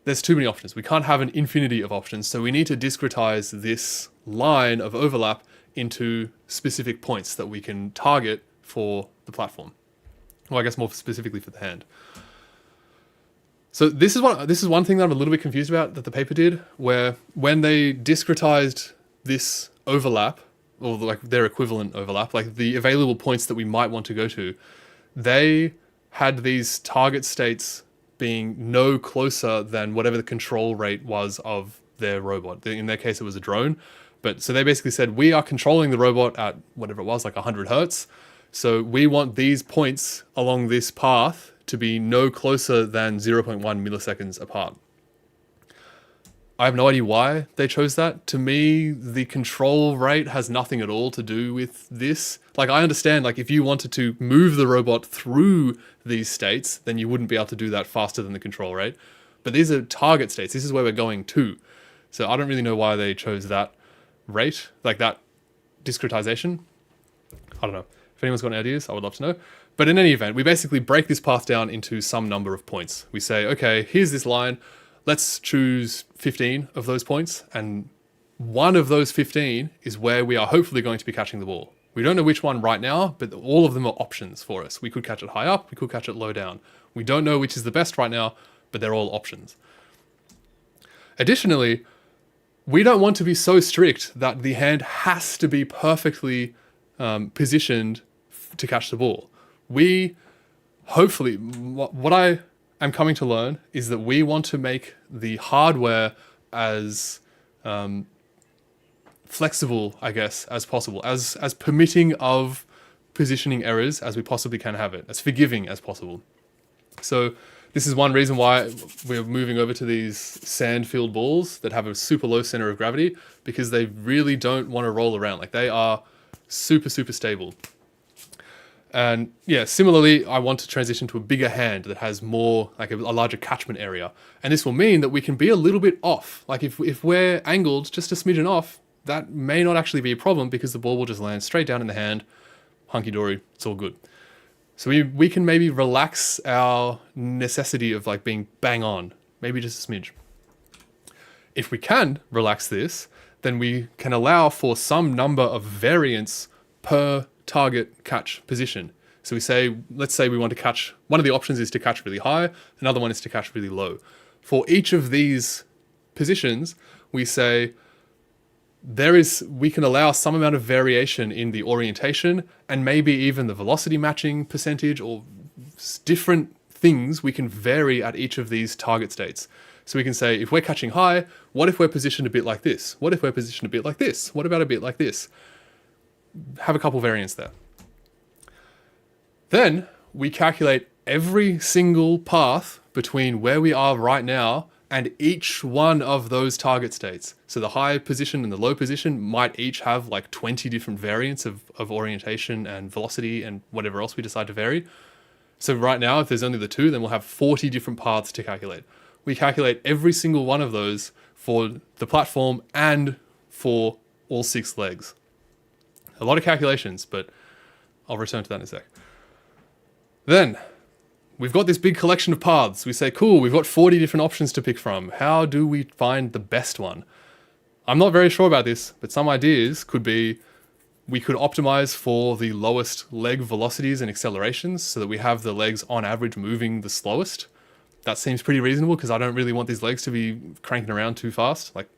There's too many options. We can't have an infinity of options. So we need to discretize this line of overlap into specific points that we can target for the platform. Well, I guess more specifically for the hand. So this is one thing that I'm a little bit confused about that the paper did, where when they discretized this overlap, or like their equivalent overlap, like the available points that we might want to go to, they had these target states being no closer than whatever the control rate was of their robot. In their case, it was a drone. But so they basically said, we are controlling the robot at whatever it was, like 100 hertz. So we want these points along this path to be no closer than 0.1 milliseconds apart. I have no idea why they chose that. To me, the control rate has nothing at all to do with this. Like, I understand, like, if you wanted to move the robot through these states, then you wouldn't be able to do that faster than the control rate. But these are target states. This is where we're going to. So I don't really know why they chose that rate, like that discretization. I don't know. If anyone's got any ideas, I would love to know. But in any event, we basically break this path down into some number of points. We say, okay, here's this line. Let's choose 15 of those points, and one of those 15 is where we are hopefully going to be catching the ball. We don't know which one right now, but all of them are options for us. We could catch it high up, we could catch it low down. We don't know which is the best right now, but they're all options. Additionally, we don't want to be so strict that the hand has to be perfectly positioned to catch the ball. We, hopefully, what I am coming to learn is that we want to make the hardware as flexible, I guess, as possible, as permitting of positioning errors as we possibly can have it, as forgiving as possible. So this is one reason why we're moving over to these sand-filled balls that have a super low center of gravity, because they really don't want to roll around. Like, they are super, super stable. And yeah, similarly, I want to transition to a bigger hand that has more, like a larger catchment area. And this will mean that we can be a little bit off. Like, if we're angled just a smidgen off, that may not actually be a problem, because the ball will just land straight down in the hand. Hunky-dory, it's all good. So we can maybe relax our necessity of like being bang on, maybe just a smidge. If we can relax this, then we can allow for some number of variance per target catch position. So we say, let's say we want to catch, one of the options is to catch really high, another one is to catch really low. For each of these positions, we say we can allow some amount of variation in the orientation and maybe even the velocity matching percentage, or different things we can vary at each of these target states. So we can say, if we're catching high, what if we're positioned a bit like this? What if we're positioned a bit like this? What about a bit like this? Have a couple variants there. Then we calculate every single path between where we are right now and each one of those target states. So the high position and the low position might each have like 20 different variants of orientation and velocity and whatever else we decide to vary. So right now, if there's only the two, then we'll have 40 different paths to calculate. We calculate every single one of those for the platform and for all 6 legs. A lot of calculations, but I'll return to that in a sec. Then we've got this big collection of paths. We say, cool, we've got 40 different options to pick from. How do we find the best one? I'm not very sure about this, but some ideas could be, we could optimize for the lowest leg velocities and accelerations so that we have the legs on average moving the slowest. That seems pretty reasonable, because I don't really want these legs to be cranking around too fast. Like,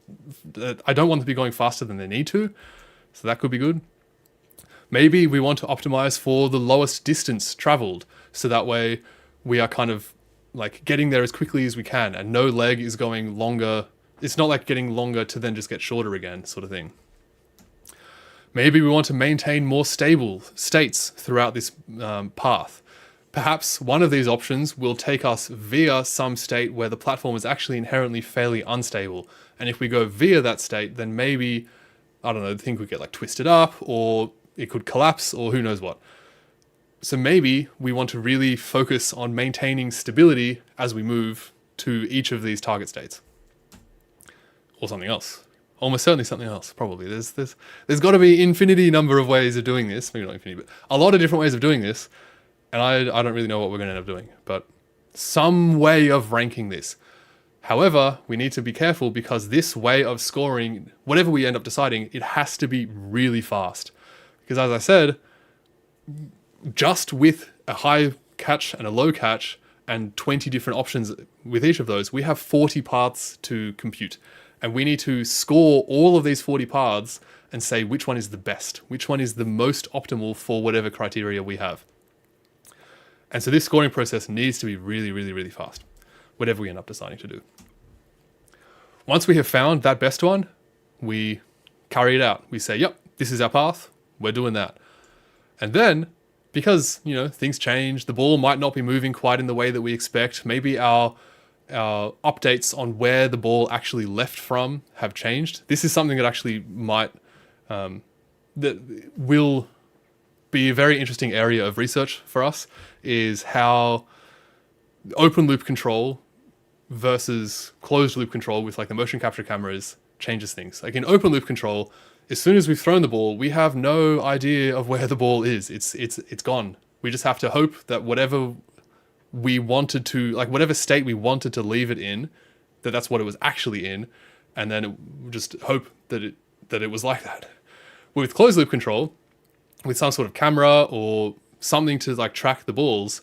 I don't want them to be going faster than they need to. So that could be good. Maybe we want to optimize for the lowest distance traveled, so that way we are kind of like getting there as quickly as we can, and no leg is going longer. It's not like getting longer to then just get shorter again, sort of thing. Maybe we want to maintain more stable states throughout this path. Perhaps one of these options will take us via some state where the platform is actually inherently fairly unstable. And if we go via that state, then maybe, I don't know, the thing could get like twisted up, or it could collapse, or who knows what. So maybe we want to really focus on maintaining stability as we move to each of these target states. Or something else. Almost certainly something else, probably. There's got to be infinity number of ways of doing this. Maybe not infinity, but a lot of different ways of doing this. And I don't really know what we're going to end up doing, but some way of ranking this. However, we need to be careful, because this way of scoring, whatever we end up deciding, it has to be really fast. Because as I said, just with a high catch and a low catch and 20 different options with each of those, we have 40 paths to compute. And we need to score all of these 40 paths and say which one is the best, which one is the most optimal for whatever criteria we have. And so this scoring process needs to be really, really, really fast, whatever we end up deciding to do. Once we have found that best one, we carry it out. We say, yep, this is our path, we're doing that. And then, because, things change, the ball might not be moving quite in the way that we expect. Maybe our our updates on where the ball actually left from have changed. This is something that actually might, that will be a very interesting area of research for us, is how open loop control versus closed loop control with like the motion capture cameras changes things. Like in open loop control, as soon as we've thrown the ball, we have no idea of where the ball is. It's gone. We just have to hope that whatever we wanted to, like whatever state we wanted to leave it in, that's what it was actually in, and then just hope that it was like that. With closed loop control, with some sort of camera or something to like track the balls,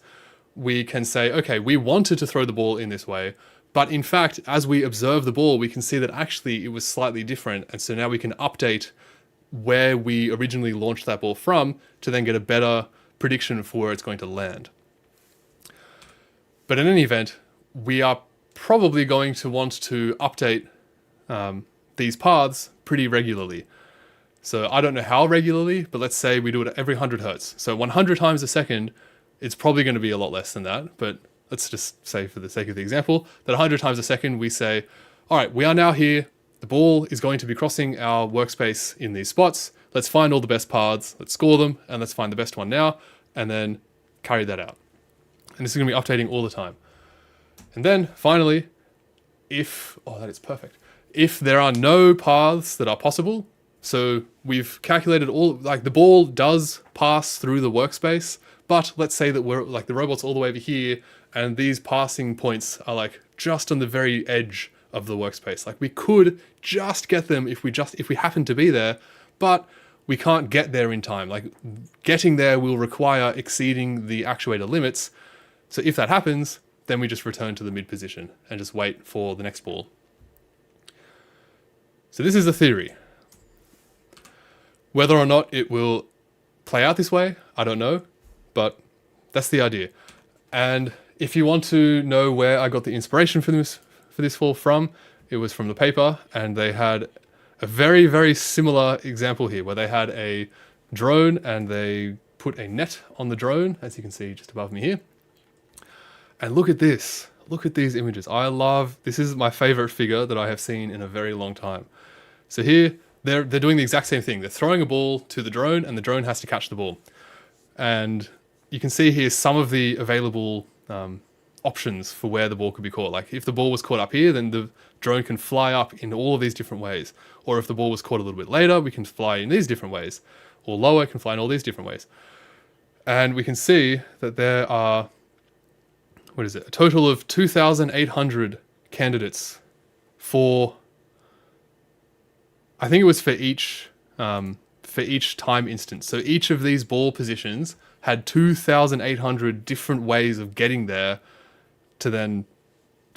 we can say, okay, we wanted to throw the ball in this way, but in fact, as we observe the ball, we can see that actually it was slightly different. And so now we can update where we originally launched that ball from to then get a better prediction for where it's going to land. But in any event, we are probably going to want to update these paths pretty regularly. So I don't know how regularly, but let's say we do it every 100 hertz. So 100 times a second, it's probably going to be a lot less than that, but let's just say for the sake of the example, that 100 times a second we say, all right, we are now here. The ball is going to be crossing our workspace in these spots. Let's find all the best paths, let's score them, and let's find the best one now, and then carry that out. And this is going to be updating all the time. And then finally, that is perfect. If there are no paths that are possible, so we've calculated all, like the ball does pass through the workspace, but let's say that we're like the robot's all the way over here, and these passing points are like just on the very edge of the workspace. Like we could just get them if we happen to be there, but we can't get there in time. Like getting there will require exceeding the actuator limits. So if that happens, then we just return to the mid position and just wait for the next ball. So this is the theory. Whether or not it will play out this way, I don't know, but that's the idea. And if you want to know where I got the inspiration for this fall from, it was from the paper, and they had a very, very similar example here where they had a drone and they put a net on the drone, as you can see just above me here. And look at this. Look at these images. This is my favorite figure that I have seen in a very long time. So here, they're doing the exact same thing. They're throwing a ball to the drone, and the drone has to catch the ball. And you can see here some of the available options for where the ball could be caught. Like if the ball was caught up here, then the drone can fly up in all of these different ways. Or if the ball was caught a little bit later, we can fly in these different ways. Or lower, can fly in all these different ways. And we can see that there are, a total of 2,800 candidates for, I think it was for each time instance. So each of these ball positions had 2,800 different ways of getting there to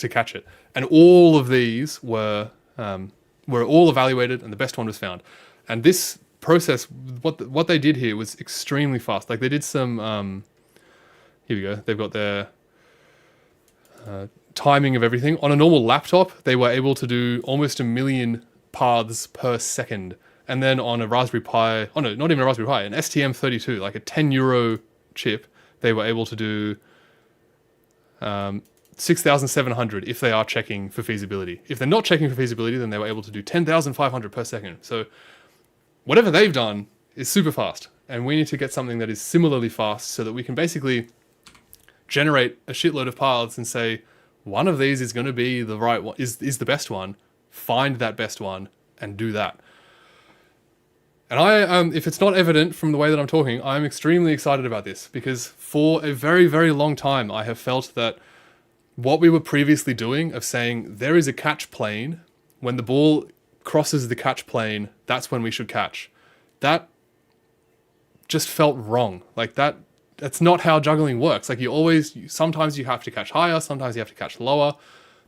catch it. And all of these were all evaluated, and the best one was found. And this process, what they did here was extremely fast. Like they did some, here we go. They've got their timing of everything. On a normal laptop, they were able to do almost 1 million paths per second. And then on a Raspberry Pi, not even a Raspberry Pi, an STM32, like a €10 chip, they were able to do 6,700 if they are checking for feasibility. If they're not checking for feasibility, then they were able to do 10,500 per second. So whatever they've done is super fast. And we need to get something that is similarly fast so that we can basically generate a shitload of paths and say, one of these is going to be the right one, is the best one. Find that best one and do that. And if it's not evident from the way that I'm talking, I'm extremely excited about this because for a very, very long time, I have felt that what we were previously doing of saying there is a catch plane, when the ball crosses the catch plane, that's when we should catch. That just felt wrong. Like that's not how juggling works. Like sometimes you have to catch higher, sometimes you have to catch lower.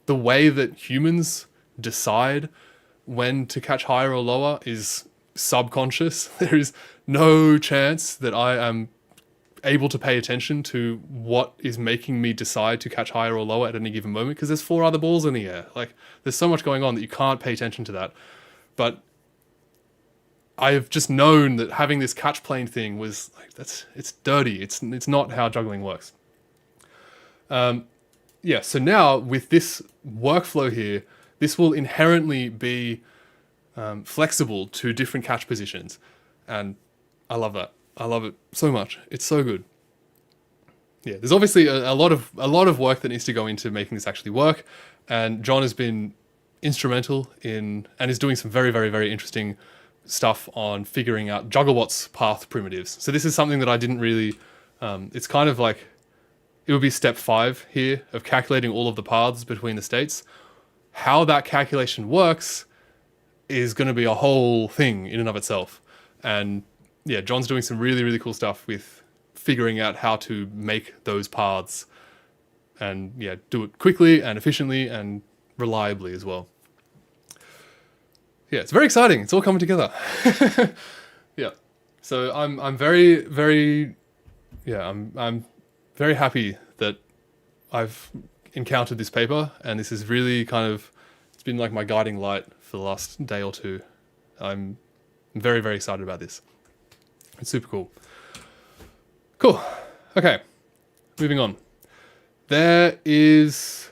The way that humans decide when to catch higher or lower is subconscious. There is no chance that I am able to pay attention to what is making me decide to catch higher or lower at any given moment because there's 4 other balls in the air. Like there's so much going on that you can't pay attention to that. But I've just known that having this catch plane thing was like, it's dirty. It's not how juggling works. yeah, so now with this workflow here, this will inherently be flexible to different catch positions. And I love that. I love it so much. It's so good. Yeah, there's obviously a lot of work that needs to go into making this actually work. And John has been instrumental in, and is doing some very, very, very interesting stuff on figuring out Jugglebot's path primitives. So this is something that I didn't really, it's kind of like, it would be step 5 here of calculating all of the paths between the states. How that calculation works is going to be a whole thing in and of itself. And yeah, John's doing some really, really cool stuff with figuring out how to make those paths and yeah, do it quickly and efficiently and reliably as well. Yeah, it's very exciting. It's all coming together. Yeah. So I'm very, very, yeah, I'm very happy that I've encountered this paper, and this is really kind of, it's been like my guiding light for the last day or two. I'm very, very excited about this. It's super cool. Cool. Okay. Moving on. There is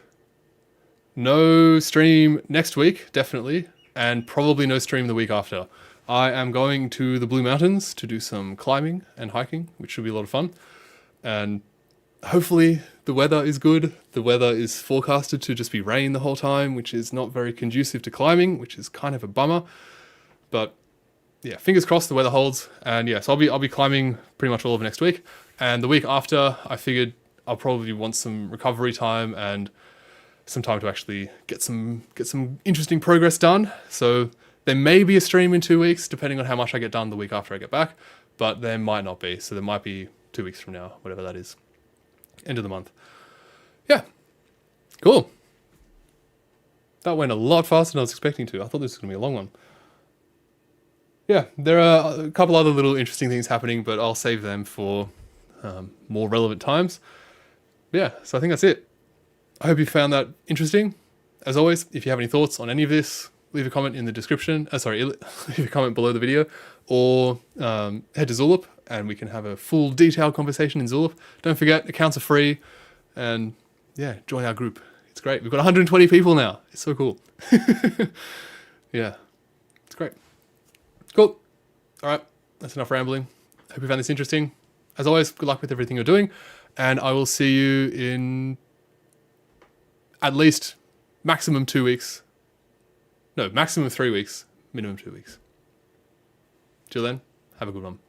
no stream next week, definitely, and probably no stream the week after. I am going to the Blue Mountains to do some climbing and hiking, which should be a lot of fun. And hopefully the weather is good. The weather is forecasted to just be rain the whole time, which is not very conducive to climbing, which is kind of a bummer. But yeah, fingers crossed the weather holds. And yeah, so I'll be climbing pretty much all of next week. And the week after, I figured I'll probably want some recovery time and some time to actually get some interesting progress done. So there may be a stream in 2 weeks, depending on how much I get done the week after I get back, but there might not be. So there might be 2 weeks from now, whatever that is. End of the month. Yeah. Cool. That went a lot faster than I was expecting to. I thought this was going to be a long one. Yeah, there are a couple other little interesting things happening, but I'll save them for more relevant times. Yeah, so I think that's it. I hope you found that interesting. As always, if you have any thoughts on any of this, leave a comment in the description. Leave a comment below the video, or head to Zulip and we can have a full detailed conversation in Zulip. Don't forget, accounts are free, and yeah, join our group. It's great. We've got 120 people now. It's so cool. Yeah, it's great. Cool. All right, that's enough rambling. Hope you found this interesting. As always, good luck with everything you're doing, and I will see you in at least maximum 2 weeks. No, maximum 3 weeks, minimum 2 weeks. Till then, have a good one.